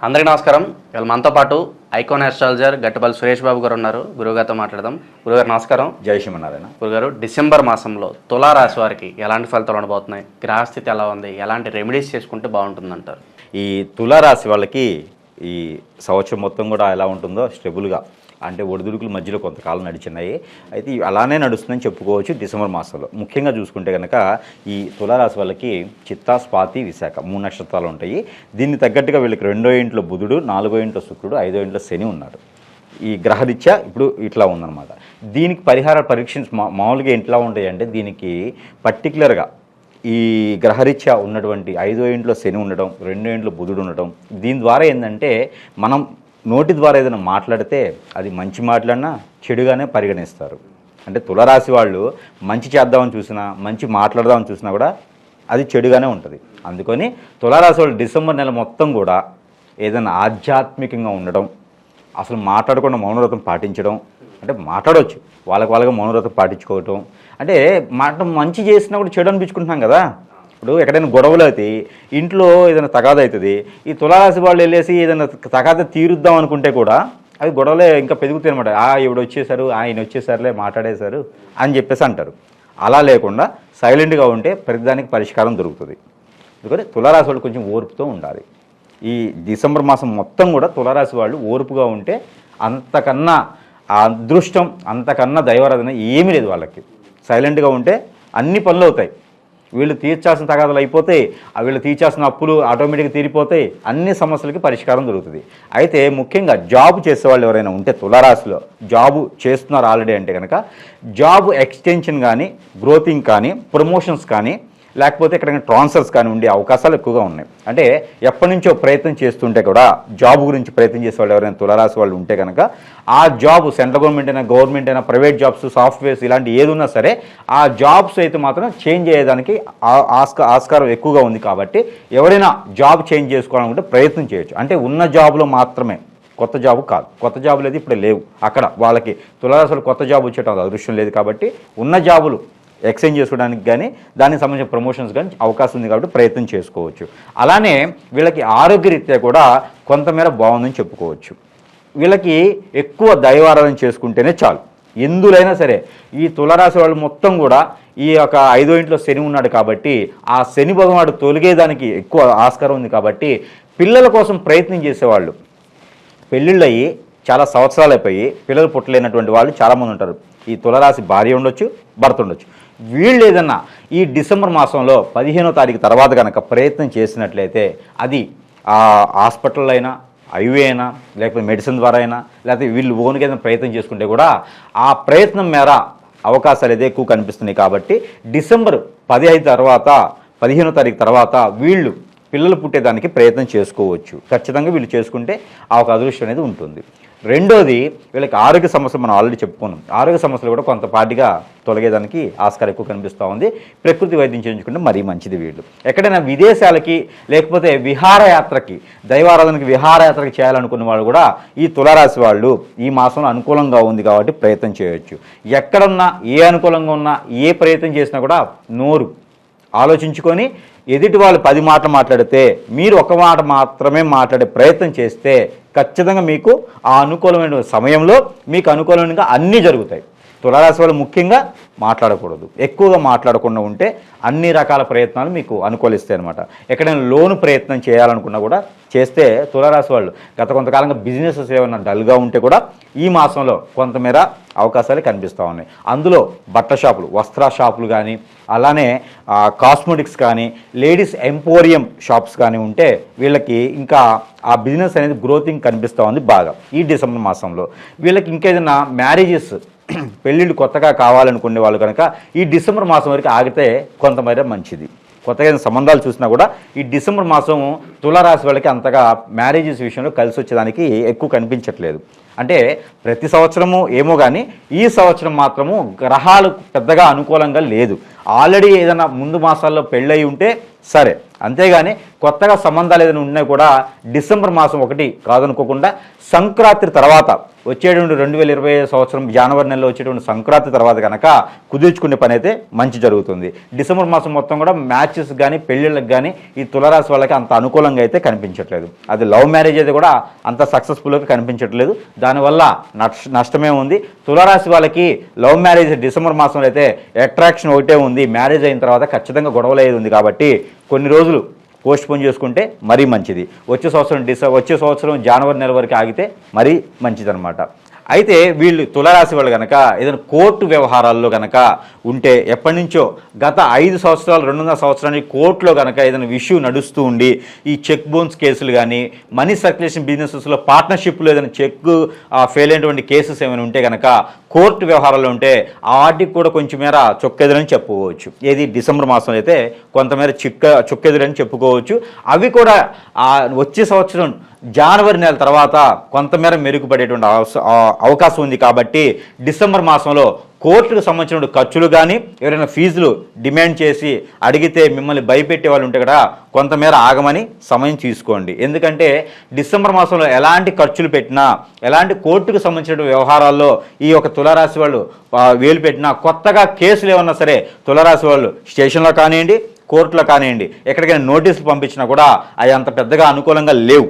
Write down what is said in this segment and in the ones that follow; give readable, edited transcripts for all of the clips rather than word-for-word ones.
అందరికీ నమస్కారం. ఇవాళ మనతో పాటు ఐకాన్ ఆస్ట్రాలజర్ గట్టపల్లి సురేష్ బాబు గారు ఉన్నారు. గురువుగారితో మాట్లాడదాం. గురుగారు నమస్కారం. జై శ్రీమన్నారాయణ. గురుగారు, డిసెంబర్ మాసంలో తులారాశి వారికి ఎలాంటి ఫలితాలు ఉండబోతున్నాయి? గ్రహస్థితి ఎలా ఉంది? ఎలాంటి రెమెడీస్ చేసుకుంటే బాగుంటుందంటారు? ఈ తులారాశి వాళ్ళకి ఈ సంవత్సరం మొత్తం కూడా ఎలా ఉంటుందో స్టెబుల్గా, అంటే ఒడిదుడుకుల మధ్యలో కొంతకాలం నడిచినాయి. అయితే అలానే నడుస్తుందని చెప్పుకోవచ్చు. డిసెంబర్ మాసంలో ముఖ్యంగా చూసుకుంటే కనుక ఈ తులారాశి వాళ్ళకి చిత్తా, స్వాతి, విశాఖ 3 నక్షత్రాలు ఉంటాయి. దీన్ని తగ్గట్టుగా వీళ్ళకి 2వ ఇంట్లో బుధుడు, 4వ ఇంట్లో శుక్రుడు, 5వ ఇంట్లో శని ఉన్నాడు. ఈ గ్రహరీత్యా ఇప్పుడు ఇట్లా ఉందన్నమాట. దీనికి పరిహార పరీక్ష మామూలుగా ఎట్లా ఉంటాయంటే, దీనికి పర్టికులర్గా ఈ గ్రహరీత్యా ఉన్నటువంటి 5వ ఇంట్లో శని ఉండడం, 2వ ఇంట్లో బుధుడు ఉండడం, దీని ద్వారా ఏంటంటే మనం నోటి ద్వారా ఏదైనా మాట్లాడితే అది మంచి మాట్లాడినా చెడుగానే పరిగణిస్తారు. అంటే తులారాశి వాళ్ళు మంచి చేద్దామని చూసినా, మంచి మాట్లాడదామని చూసినా కూడా అది చెడుగానే ఉంటుంది. అందుకని తులారాశి వాళ్ళు డిసెంబర్ నెల మొత్తం కూడా ఏదైనా ఆధ్యాత్మికంగా ఉండడం, అసలు మాట్లాడకుండా మౌనవ్రతం పాటించడం, అంటే మాట్లాడవచ్చు వాళ్ళగా మౌనవ్రతం పాటించుకోవటం, అంటే మాట మంచి చేసినా కూడా చెడు అనిపించుకుంటున్నాం కదా. ఇప్పుడు ఎక్కడైనా గొడవలు అయితే ఇంట్లో ఏదైనా తగాద అవుతుంది. ఈ తులారాశి వాళ్ళు వెళ్ళేసి ఏదైనా తగాద తీరుద్దాం అనుకుంటే కూడా అవి గొడవలే ఇంకా పెరుగుతాయి అనమాట. ఈవిడ వచ్చేసారు, ఆయన వచ్చేసారులే మాట్లాడేశారు అని చెప్పేసి అంటారు. అలా లేకుండా సైలెంట్గా ఉంటే ప్రతిదానికి పరిష్కారం దొరుకుతుంది. ఎందుకంటే తులారాశి వాళ్ళు కొంచెం ఓర్పుతో ఉండాలి. ఈ డిసెంబర్ మాసం మొత్తం కూడా తులారాశి వాళ్ళు ఓర్పుగా ఉంటే అంతకన్నా అదృష్టం, అంతకన్నా దైవారాధన ఏమీ లేదు. వాళ్ళకి సైలెంట్గా ఉంటే అన్ని పనులు అవుతాయి. వీళ్ళు తీర్చాల్సిన తగాదాలు అయిపోతాయి, వీళ్ళు తీర్చాల్సిన అప్పులు ఆటోమేటిక్గా తీరిపోతాయి, అన్ని సమస్యలకి పరిష్కారం దొరుకుతుంది. అయితే ముఖ్యంగా జాబ్ చేసేవాళ్ళు ఎవరైనా ఉంటే తులారాశిలో జాబు చేస్తున్నారు ఆల్రెడీ అంటే కనుక జాబ్ ఎక్స్టెన్షన్ కానీ, గ్రోతింగ్ కానీ, ప్రమోషన్స్ కానీ, లేకపోతే ఎక్కడైనా ట్రాన్స్ఫర్స్ కానీ ఉండే అవకాశాలు ఎక్కువగా ఉన్నాయి. అంటే ఎప్పటి నుంచో ప్రయత్నం చేస్తుంటే కూడా జాబ్ గురించి ప్రయత్నం చేసే వాళ్ళు ఎవరైనా తులారాశి వాళ్ళు ఉంటే కనుక ఆ జాబ్ సెంట్రల్ గవర్నమెంట్ అయినా ప్రైవేట్ జాబ్స్, సాఫ్ట్వేర్స్ ఇలాంటి ఏది ఉన్నా సరే ఆ జాబ్స్ అయితే మాత్రం చేంజ్ అయ్యేదానికి ఆస్కారం ఎక్కువగా ఉంది. కాబట్టి ఎవరైనా జాబ్ చేంజ్ చేసుకోవాలనుకుంటే ప్రయత్నం చేయొచ్చు. అంటే ఉన్న జాబ్లో మాత్రమే, కొత్త జాబు కాదు. కొత్త జాబులు అయితే ఇప్పుడు లేవు. అక్కడ వాళ్ళకి తులారాశులు కొత్త జాబ్ వచ్చేటం అదృష్టం లేదు. కాబట్టి ఉన్న జాబులు ఎక్స్చేంజ్ చేసుకోవడానికి కానీ, దానికి సంబంధించిన ప్రమోషన్స్ కానీ అవకాశం ఉంది. కాబట్టి ప్రయత్నం చేసుకోవచ్చు. అలానే వీళ్ళకి ఆరోగ్యరీత్యా కూడా కొంతమేర బాగుందని చెప్పుకోవచ్చు. వీళ్ళకి ఎక్కువ దైవారాధన చేసుకుంటేనే చాలు. ఎందులైనా సరే ఈ తులారాశి వాళ్ళు మొత్తం కూడా ఈ యొక్క 5వ ఇంట్లో శని ఉన్నాడు కాబట్టి ఆ శని భగవానుడు తొలగేదానికి ఎక్కువ ఆస్కారం ఉంది. కాబట్టి పిల్లల కోసం ప్రయత్నం చేసేవాళ్ళు, పెళ్ళిళ్ళు అయ్యి చాలా సంవత్సరాలు అయిపోయి పిల్లలు పుట్టలేనటువంటి వాళ్ళు చాలామంది ఉంటారు. ఈ తులారాశి భార్య ఉండొచ్చు, భర్త ఉండొచ్చు. వీళ్ళు ఏదన్నా ఈ డిసెంబర్ మాసంలో 15వ తారీఖు తర్వాత కనుక ప్రయత్నం చేసినట్లయితే అది హాస్పిటల్లో అయినా, ఐవీ అయినా, లేకపోతే మెడిసిన్ ద్వారా అయినా, లేకపోతే వీళ్ళు ఓన్గా ఏదైనా ప్రయత్నం చేసుకుంటే కూడా ఆ ప్రయత్నం మేర అవకాశాలు అయితే ఎక్కువ కనిపిస్తున్నాయి. కాబట్టి డిసెంబర్ 15వ తారీఖు తర్వాత వీళ్ళు పిల్లలు పుట్టేదానికి ప్రయత్నం చేసుకోవచ్చు. ఖచ్చితంగా వీళ్ళు చేసుకుంటే ఆ ఒక అదృష్టం అనేది ఉంటుంది. రెండోది, వీళ్ళకి ఆరోగ్య సమస్యలు మనం ఆల్రెడీ చెప్పుకున్నాం. ఆరోగ్య సమస్యలు కూడా కొంతపాటిగా తొలగేదానికి ఆస్కారం ఎక్కువ కనిపిస్తూ ఉంది. ప్రకృతి వైద్యం చేయించుకుంటే మరీ మంచిది. వీళ్ళు ఎక్కడైనా విదేశాలకి, లేకపోతే విహారయాత్రకి, దైవారాధనకి విహారయాత్రకి చేయాలనుకున్న వాళ్ళు కూడా ఈ తులారాశి వాళ్ళు ఈ మాసంలో అనుకూలంగా ఉంది కాబట్టి ప్రయత్నం చేయొచ్చు. ఎక్కడున్నా, ఏ అనుకూలంగా ఉన్నా, ఏ ప్రయత్నం చేసినా కూడా నోరు ఆలోచించుకొని ఎదుటి వాళ్ళు 10 మాటలు మాట్లాడితే మీరు ఒక మాట మాత్రమే మాట్లాడే ప్రయత్నం చేస్తే ఖచ్చితంగా మీకు ఆ అనుకూలమైన సమయంలో మీకు అనుకూలంగా అన్నీ జరుగుతాయి. తులారాశి వాళ్ళు ముఖ్యంగా మాట్లాడకూడదు. ఎక్కువగా మాట్లాడకుండా ఉంటే అన్ని రకాల ప్రయత్నాలు మీకు అనుకూలిస్తాయి అనమాట. ఎక్కడైనా లోను ప్రయత్నం చేయాలనుకున్నా కూడా చేస్తే తులారాశి వాళ్ళు గత కొంతకాలంగా బిజినెసెస్ ఏమైనా డల్గా ఉంటే కూడా ఈ మాసంలో కొంతమేర అవకాశాలు కనిపిస్తూ ఉన్నాయి. అందులో బట్టల షాపులు, వస్త్ర షాపులు కానీ, అలానే కాస్మెటిక్స్ కానీ, లేడీస్ ఎంపోరియం షాప్స్ కానీ ఉంటే వీళ్ళకి ఇంకా ఆ బిజినెస్ అనేది గ్రోతింగ్ కనిపిస్తూ ఉంది బాగా ఈ డిసెంబర్ మాసంలో. వీళ్ళకి ఇంకేదైనా మ్యారేజెస్, పెళ్ళిళ్ళు కొత్తగా కావాలనుకునే వాళ్ళు కనుక ఈ డిసెంబర్ మాసం వరకు ఆగితే కొంతమేర మంచిది. కొత్తగా సంబంధాలు చూసినా కూడా ఈ డిసెంబర్ మాసం తులారాశి వాళ్ళకి అంతగా మ్యారేజెస్ విషయంలో కలిసి వచ్చేదానికి ఎక్కువ కనిపించట్లేదు. అంటే ప్రతి సంవత్సరము ఏమో కానీ ఈ సంవత్సరం మాత్రము గ్రహాలు పెద్దగా అనుకూలంగా లేదు. ఆల్రెడీ ఏదైనా ముందు మాసాల్లో పెళ్ళయి ఉంటే సరే. అంతేగాని కొత్తగా సంబంధాలు ఏదైనా ఉన్నా కూడా డిసెంబర్ మాసం 1 కాదనుకోకుండా సంక్రాంతి తర్వాత వచ్చేటువంటి 2020 సంవత్సరం జనవరి నెలలో వచ్చేటువంటి సంక్రాంతి తర్వాత కనుక కుదుర్చుకునే పని అయితే మంచి జరుగుతుంది. డిసెంబర్ మాసం మొత్తం కూడా మ్యాచెస్ కానీ పెళ్ళిళ్ళకి కానీ ఈ తులారాశి వాళ్ళకి అంత అనుకూలంగా అయితే కనిపించట్లేదు. అది లవ్ మ్యారేజ్ అయితే కూడా అంత సక్సెస్ఫుల్గా కనిపించట్లేదు. దానివల్ల నష్టమే ఉంది. తులారాశి వాళ్ళకి లవ్ మ్యారేజ్ డిసెంబర్ మాసంలో అయితే అట్రాక్షన్ ఒకటే ఉంది. మ్యారేజ్ అయిన తర్వాత ఖచ్చితంగా గొడవలు అయ్యేది ఉంది కాబట్టి కొన్ని రోజులు పోస్ట్పోన్ చేసుకుంటే మరీ మంచిది. వచ్చే సంవత్సరం జనవరి నెల వరకు ఆగితే మరీ మంచిదన్నమాట. అయితే వీళ్ళు తులారాశి వాళ్ళు కనుక ఏదైనా కోర్టు వ్యవహారాల్లో కనుక ఉంటే ఎప్పటి నుంచో గత 5 సంవత్సరాలు 2.5 సంవత్సరానికి కోర్టులో కనుక ఏదైనా ఇష్యూ నడుస్తూ ఉండి ఈ చెక్ బౌన్స్ కేసులు కానీ మనీ సర్క్యులేషన్ బిజినెసెస్లో పార్ట్నర్షిప్లో ఏదైనా చెక్ ఫెయిల్ అయినటువంటి కేసెస్ ఏమైనా ఉంటే కనుక కోర్టు వ్యవహారాలు ఉంటే వాటికి కూడా కొంచెం మేర చొక్కెదురని చెప్పుకోవచ్చు. ఏది డిసెంబర్ మాసంలో అయితే కొంతమేర చొక్కెదురని చెప్పుకోవచ్చు. అవి కూడా వచ్చే సంవత్సరం జనవరి నెల తర్వాత కొంతమేర మెరుగుపడేటువంటి అవకాశం ఉంది. కాబట్టి డిసెంబర్ మాసంలో కోర్టుకు సంబంధించిన ఖర్చులు కానీ ఎవరైనా ఫీజులు డిమాండ్ చేసి అడిగితే మిమ్మల్ని భయపెట్టే వాళ్ళు ఉంటే కూడా కొంతమేర ఆగమని సమయం తీసుకోండి. ఎందుకంటే డిసెంబర్ మాసంలో ఎలాంటి ఖర్చులు పెట్టినా ఎలాంటి కోర్టుకు సంబంధించిన వ్యవహారాల్లో ఈ యొక్క తులారాశి వాళ్ళు వేలు పెట్టినా కొత్తగా కేసులు ఏమన్నా సరే తులారాశి వాళ్ళు స్టేషన్లో కానివ్వండి కోర్టులో కానివ్వండి ఎక్కడికైనా నోటీసులు పంపించినా కూడా అవి అంత పెద్దగా అనుకూలంగా లేవు.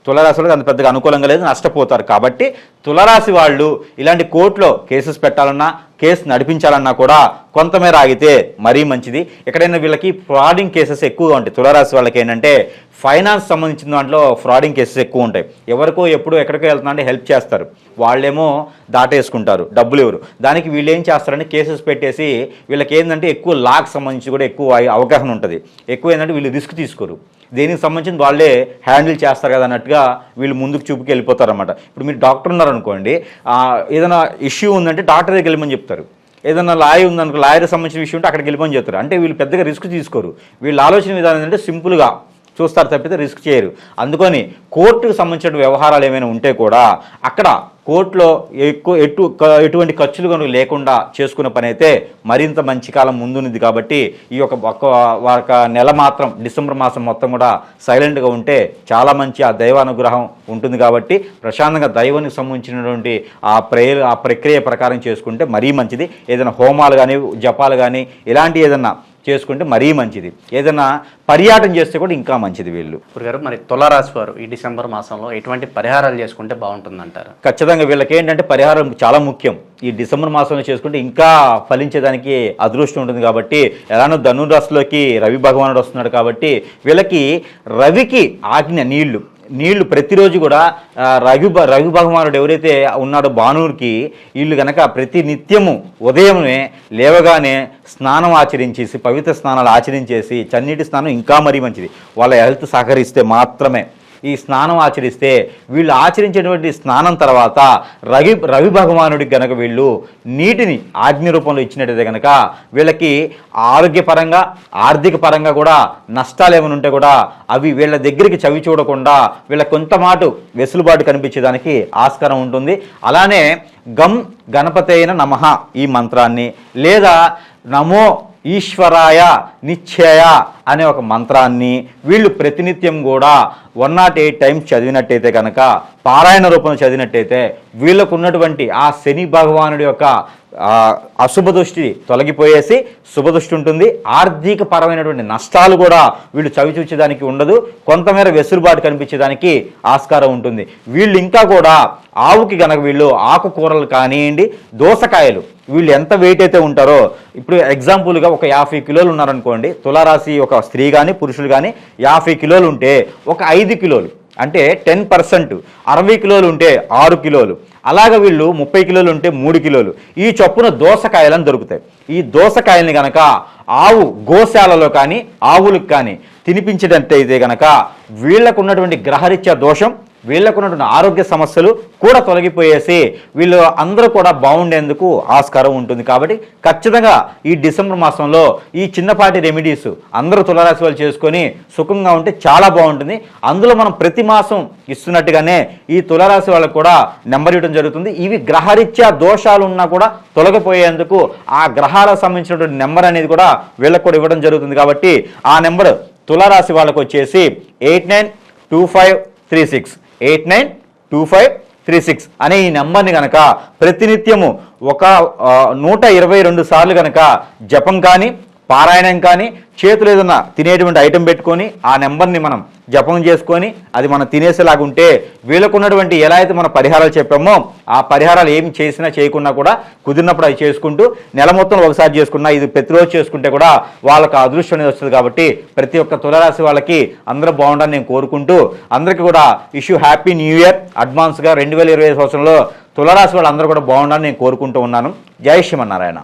తులారాశి వాళ్ళకి అంత పెద్దగా అనుకూలంగా లేదు, నష్టపోతారు. కాబట్టి తులారాశి వాళ్ళు ఇలాంటి కోర్టులో కేసెస్ పెట్టాలన్నా కేసు నడిపించాలన్నా కూడా కొంతమేర ఆగితే మరీ మంచిది. ఎక్కడైనా వీళ్ళకి ఫ్రాడింగ్ కేసెస్ ఎక్కువగా ఉంటాయి. తులారాశి వాళ్ళకి ఏంటంటే ఫైనాన్స్ సంబంధించిన దాంట్లో ఫ్రాడింగ్ కేసెస్ ఎక్కువ ఉంటాయి. ఎవరికో ఎప్పుడు ఎక్కడికో వెళ్తున్నా అంటే హెల్ప్ చేస్తారు, వాళ్ళేమో దాటేసుకుంటారు, డబ్బులు ఎవరు. దానికి వీళ్ళు ఏం చేస్తారంటే కేసెస్ పెట్టేసి వీళ్ళకి ఏంటంటే ఎక్కువ లాకి సంబంధించి కూడా ఎక్కువ అవగాహన ఉంటుంది. ఎక్కువ ఏంటంటే వీళ్ళు రిస్క్ తీసుకోరు, దేనికి సంబంధించిన వాళ్ళే హ్యాండిల్ చేస్తారు కదా అన్నట్టుగా వీళ్ళు ముందుకు చూపుకి వెళ్ళిపోతారన్నమాట. ఇప్పుడు మీరు డాక్టర్ ఉన్నారనుకోండి, ఏదైనా ఇష్యూ ఉందంటే డాక్టర్ దగ్గరికి వెళ్ళమని చెప్తారు. ఏదైనా లాయర్ ఉందనుకో లాయర్కి సంబంధించిన విషయం ఉంటే అక్కడికి వెళ్ళమని చెప్తారు. అంటే వీళ్ళు పెద్దగా రిస్క్ తీసుకోరు. వీళ్ళ ఆలోచన విధానం ఏంటంటే సింపుల్గా చూస్తారు తప్పితే రిస్క్ చేయరు. అందుకని కోర్టుకు సంబంధించిన వ్యవహారాలు ఏమైనా ఉంటే కూడా అక్కడ కోర్టులో ఎటువంటి ఖర్చులు కనుక లేకుండా చేసుకునే పని అయితే మరింత మంచి కాలం ముందుంది. కాబట్టి ఈ ఒక నెల మాత్రం డిసెంబర్ మాసం మొత్తం కూడా సైలెంట్గా ఉంటే చాలా మంచి ఆ దైవానుగ్రహం ఉంటుంది. కాబట్టి ప్రశాంతంగా దైవానికి సంబంధించినటువంటి ఆ ప్రక్రియ ప్రకారం చేసుకుంటే మరీ మంచిది. ఏదైనా హోమాలు కానీ జపాలు కానీ ఇలాంటి ఏదన్నా చేసుకుంటే మరీ మంచిది. ఏదైనా పర్యాటన చేస్తే కూడా ఇంకా మంచిది. వీళ్ళు గారు మరి తులారాశి వారు ఈ డిసెంబర్ మాసంలో ఎటువంటి పరిహారాలు చేసుకుంటే బాగుంటుందంటారు? ఖచ్చితంగా వీళ్ళకి ఏంటంటే పరిహారం చాలా ముఖ్యం. ఈ డిసెంబర్ మాసంలో చేసుకుంటే ఇంకా ఫలించేదానికి అదృష్టం ఉంటుంది. కాబట్టి ఎలానో ధనురాశిలోకి రవి భగవానుడు వస్తున్నాడు కాబట్టి వీళ్ళకి రవికి ఆజ్ఞ నీళ్లు ప్రతిరోజు కూడా రవి భగవానుడు ఎవరైతే ఉన్నాడో భానుడికి వీళ్ళు కనుక ప్రతి నిత్యము ఉదయమే లేవగానే స్నానం ఆచరించేసి పవిత్ర స్నానాలు ఆచరించేసి చన్నీటి స్నానం ఇంకా మరీ మంచిది. వాళ్ళ హెల్త్ సహకరిస్తే మాత్రమే ఈ స్నానం ఆచరిస్తే వీళ్ళు ఆచరించేటువంటి స్నానం తర్వాత రవి భగవానుడికి గనక వీళ్ళు నీటిని ఆజ్ఞ రూపంలో ఇచ్చినట్టయితే కనుక వీళ్ళకి ఆరోగ్యపరంగా ఆర్థిక పరంగా కూడా నష్టాలు ఏమైనా ఉంటే కూడా అవి వీళ్ళ దగ్గరికి చవి చూడకుండా వీళ్ళ కొంతమాటు వెసులుబాటు కనిపించేదానికి ఆస్కారం ఉంటుంది. అలానే గం గణపతైన నమః ఈ మంత్రాన్ని లేదా నమో ఈశ్వరాయ నిశ్చయ అనే ఒక మంత్రాన్ని వీళ్ళు ప్రతినిత్యం కూడా 108 టైమ్స్ చదివినట్టయితే కనుక పారాయణ రూపంలో చదివినట్టయితే వీళ్ళకు ఉన్నటువంటి ఆ శని భగవానుడి యొక్క అశుభ దృష్టి తొలగిపోయేసి శుభదృష్టి ఉంటుంది. ఆర్థిక పరమైనటువంటి నష్టాలు కూడా వీళ్ళు చవిచూచేదానికి ఉండదు. కొంతమేర వెసులుబాటు కనిపించేదానికి ఆస్కారం ఉంటుంది. వీళ్ళు ఇంకా కూడా ఆవుకి గనక వీళ్ళు ఆకుకూరలు కానివ్వండి దోసకాయలు వీళ్ళు ఎంత వెయిట్ అయితే ఉంటారో ఇప్పుడు ఎగ్జాంపుల్గా ఒక 50 కిలోలు ఉన్నారనుకోండి, తులారాశి ఒక స్త్రీ కానీ పురుషులు కానీ 50 కిలోలు ఉంటే ఒక 5 కిలోలు అంటే 10%, 60 కిలోలు ఉంటే 6 కిలోలు, అలాగ వీళ్ళు 30 కిలోలు ఉంటే 3 కిలోలు ఈ చొప్పున దోసకాయలను దొరుకుతాయి. ఈ దోసకాయల్ని కనుక ఆవు గోశాలలో కానీ ఆవులకు కానీ తినిపించేటట్టయితే కనుక వీళ్లకు ఉన్నటువంటి గ్రహరీత్యా దోషం వీళ్ళకున్నటువంటి ఆరోగ్య సమస్యలు కూడా తొలగిపోయేసి వీళ్ళు అందరూ కూడా బాగుండేందుకు ఆస్కారం ఉంటుంది. కాబట్టి ఖచ్చితంగా ఈ డిసెంబర్ మాసంలో ఈ చిన్నపాటి రెమెడీస్ అందరూ తులారాశి వాళ్ళు చేసుకొని సుఖంగా ఉంటే చాలా బాగుంటుంది. అందులో మనం ప్రతి మాసం ఇస్తున్నట్టుగానే ఈ తులారాశి వాళ్ళకు కూడా నెంబర్ ఇవ్వడం జరుగుతుంది. ఇవి గ్రహరీత్యా దోషాలు ఉన్నా కూడా తొలగిపోయేందుకు ఆ గ్రహాలకు సంబంధించినటువంటి నెంబర్ అనేది కూడా వీళ్ళకు కూడా ఇవ్వడం జరుగుతుంది. కాబట్టి ఆ నెంబర్ తులారాశి వాళ్ళకు వచ్చేసి 892536 892536 అనే ఈ నెంబర్ని కనుక ప్రతినిత్యము ఒక 122 సార్లు కనుక జపం కానీ పారాయణం కానీ చేతులు ఏదన్నా తినేటువంటి ఐటెం పెట్టుకొని ఆ నెంబర్ని మనం జపం చేసుకొని అది మనం తినేసేలాగుంటే వీళ్ళకున్నటువంటి ఎలా అయితే మన పరిహారాలు చెప్పామో ఆ పరిహారాలు ఏమి చేసినా చేయకున్నా కూడా కుదిరినప్పుడు అవి చేసుకుంటూ నెల మొత్తం ఒకసారి చేసుకున్నా ఇది ప్రతిరోజు చేసుకుంటే కూడా వాళ్ళకి అదృష్టం అనేది వస్తుంది. కాబట్టి ప్రతి ఒక్క తులారాశి వాళ్ళకి అందరూ బాగుండాలని నేను కోరుకుంటూ అందరికీ కూడా హ్యాపీ న్యూ ఇయర్ అడ్వాన్స్గా 2020 సంవత్సరంలో తులారాశి వాళ్ళు అందరూ కూడా బాగుండాలని నేను కోరుకుంటూ ఉన్నాను. జై శ్రీమన్నారాయణ.